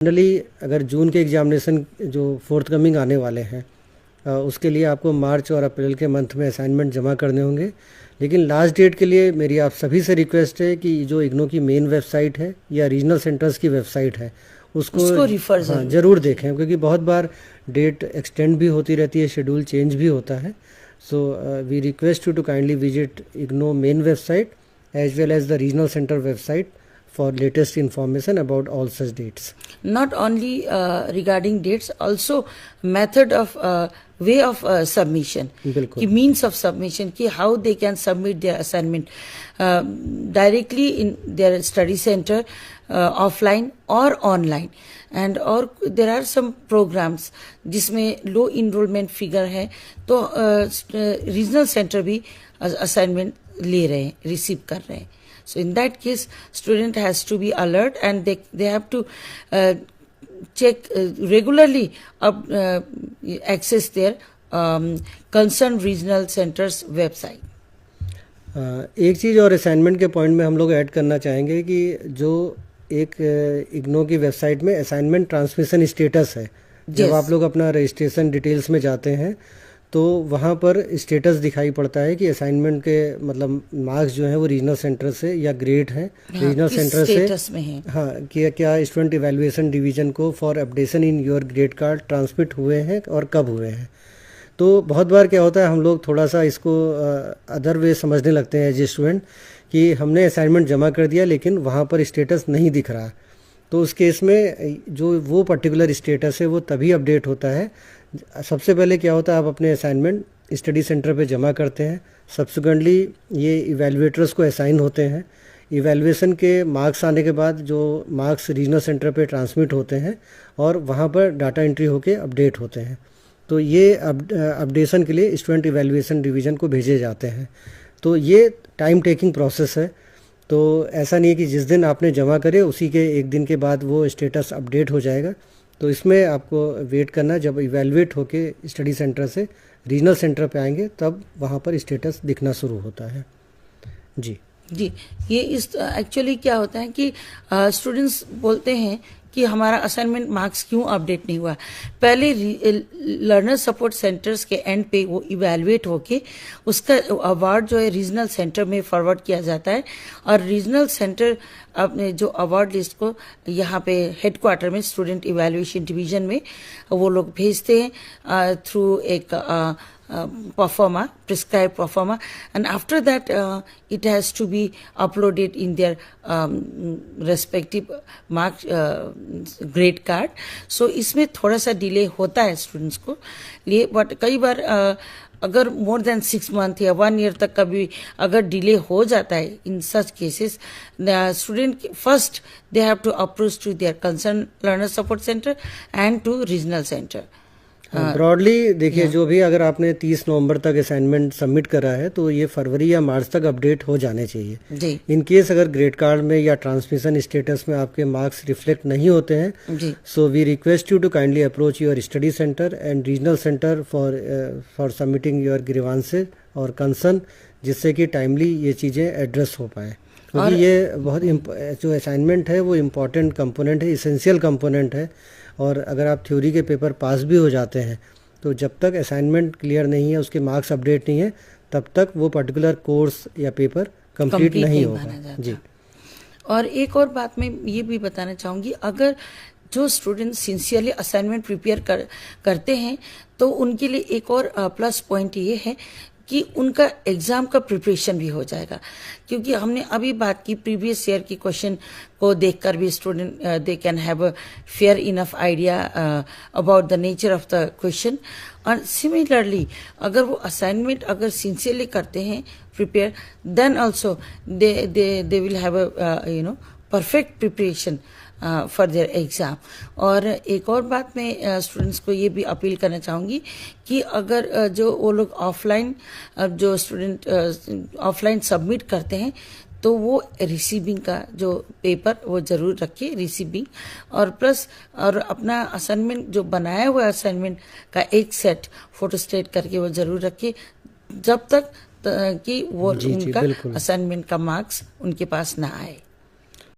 Generally अगर जून के examination जो फोर्थ कमिंग आने वाले हैं उसके लिए आपको मार्च और अप्रैल के मंथ में असाइनमेंट जमा करने होंगे। लेकिन लास्ट डेट के लिए मेरी आप सभी से रिक्वेस्ट है कि जो इग्नू की मेन वेबसाइट है या रीजनल सेंटर्स की वेबसाइट है उसको रिफर ज़रूर देखें, क्योंकि बहुत बार डेट एक्सटेंड भी होती रहती है, शेड्यूल चेंज भी होता है। So we request you to kindly visit IGNOU main website as well as the regional center website for latest information about all such dates. Not only regarding dates, also method of way of submission, ki means of submission, ki how they can submit their assignment directly in their study center, offline or online. And और there are some programs जिसमें लो enrollment figure है, तो regional center भी assignment ले रहे हैं, receive कर रहे हैं. So in that case, student has to be alert and they have to check regularly access their concerned regional centers website. एक चीज़ और असाइनमेंट के पॉइंट में हम लोग ऐड करना चाहेंगे कि जो एक इग्नू की वेबसाइट में असाइनमेंट ट्रांसमिशन स्टेटस है, जब आप लोग अपना रजिस्ट्रेशन डिटेल्स में जाते हैं तो वहाँ पर स्टेटस दिखाई पड़ता है कि असाइनमेंट के मतलब मार्क्स जो हैं वो रीजनल सेंटर से या ग्रेड हैं रीजनल सेंटर से में है। हाँ, क्या स्टूडेंट इवैल्यूएशन डिवीजन को for updation in your grade card transmit हुए हैं और कब हुए हैं। तो बहुत बार क्या होता है, हम लोग थोड़ा सा इसको अदर वे समझने लगते हैं एज ए स्टूडेंट कि हमने असाइनमेंट जमा कर दिया लेकिन वहाँ पर स्टेटस नहीं दिख रहा। तो उस केस में जो वो पर्टिकुलर स्टेटस है वो तभी अपडेट होता है। सबसे पहले क्या होता है, आप अपने असाइनमेंट स्टडी सेंटर पे जमा करते हैं, सब्सिक्वेंटली ये इवैल्यूएटर्स को असाइन होते हैं। इवैल्यूएशन के मार्क्स आने के बाद जो मार्क्स रीजनल सेंटर पे ट्रांसमिट होते हैं और वहाँ पर डाटा एंट्री होके अपडेट होते हैं। तो ये अपडेशन के लिए स्टूडेंट इवैल्यूएशन डिवीज़न को भेजे जाते हैं। तो ये टाइम टेकिंग प्रोसेस है। तो ऐसा नहीं है कि जिस दिन आपने जमा करे उसी के एक दिन के बाद वो स्टेटस अपडेट हो जाएगा। तो इसमें आपको वेट करना, जब इवैल्यूएट होके स्टडी सेंटर से रीजनल सेंटर पे आएंगे तब वहाँ पर स्टेटस दिखना शुरू होता है। जी ये इस एक्चुअली क्या होता है कि स्टूडेंट्स बोलते हैं कि हमारा असाइनमेंट मार्क्स क्यों अपडेट नहीं हुआ। पहले लर्नर सपोर्ट सेंटर्स के एंड पे वो इवैल्यूएट होके उसका अवार्ड जो है रीजनल सेंटर में फॉरवर्ड किया जाता है और रीजनल सेंटर अपने जो अवार्ड लिस्ट को यहाँ पे हेडक्वार्टर में स्टूडेंट इवैल्यूएशन डिवीजन में वो लोग भेजते हैं थ्रू एक performer, prescribed performer, and after that it has to be uploaded in their respective mark grade card. So इसमें थोड़ा सा डिले होता है स्टूडेंट्स को लिए, बट कई बार अगर मोर देन 6 मंथ या 1 ईयर तक कभी अगर डिले हो जाता है, in such cases student first they have to approach to their concern learner support centre and to regional centre. Broadly देखिए, जो भी अगर आपने 30 नवंबर तक असाइनमेंट सबमिट करा है तो ये फरवरी या मार्च तक अपडेट हो जाने चाहिए। इन केस अगर ग्रेड कार्ड में या ट्रांसमिशन स्टेटस में आपके मार्क्स रिफ्लेक्ट नहीं होते हैं, so we request you to kindly approach your study centre and regional centre for submitting your grievances और कंसर्न, जिससे कि टाइमली ये चीज़ें एड्रेस हो पाएँ। क्योंकि ये बहुत जो असाइनमेंट है वो इम्पॉर्टेंट कंपोनेंट है, इसेंशियल कंपोनेंट है। और अगर आप थ्योरी के पेपर पास भी हो जाते हैं तो जब तक असाइनमेंट क्लियर नहीं है, उसके मार्क्स अपडेट नहीं है, तब तक वो पर्टिकुलर कोर्स या पेपर कंप्लीट नहीं होगा। जी, और एक और बात मैं ये भी बताना चाहूँगी, अगर जो स्टूडेंट सिंसियरली असाइनमेंट प्रिपेयर करते हैं तो उनके लिए एक और प्लस पॉइंट ये है कि उनका एग्जाम का प्रिपरेशन भी हो जाएगा। क्योंकि हमने अभी बात की प्रीवियस ईयर की क्वेश्चन को देखकर भी student they can have a fair enough idea about the nature of the question. और सिमिलरली अगर वो असाइनमेंट अगर सिंसियरली करते हैं prepare, then also they will have a perfect preparation for their exam. और एक और बात मैं स्टूडेंट्स को ये भी अपील करना चाहूँगी कि अगर जो वो लोग ऑफलाइन जो स्टूडेंट ऑफलाइन सबमिट करते हैं तो वो रिसीविंग का जो पेपर वो ज़रूर रखिए, रिसीविंग, और प्लस और अपना असाइनमेंट जो बनाया हुआ असाइनमेंट का एक सेट फोटोस्टेट करके वो ज़रूर रखिए जब तक कि वो उनका असाइनमेंट का मार्क्स उनके पास ना आए।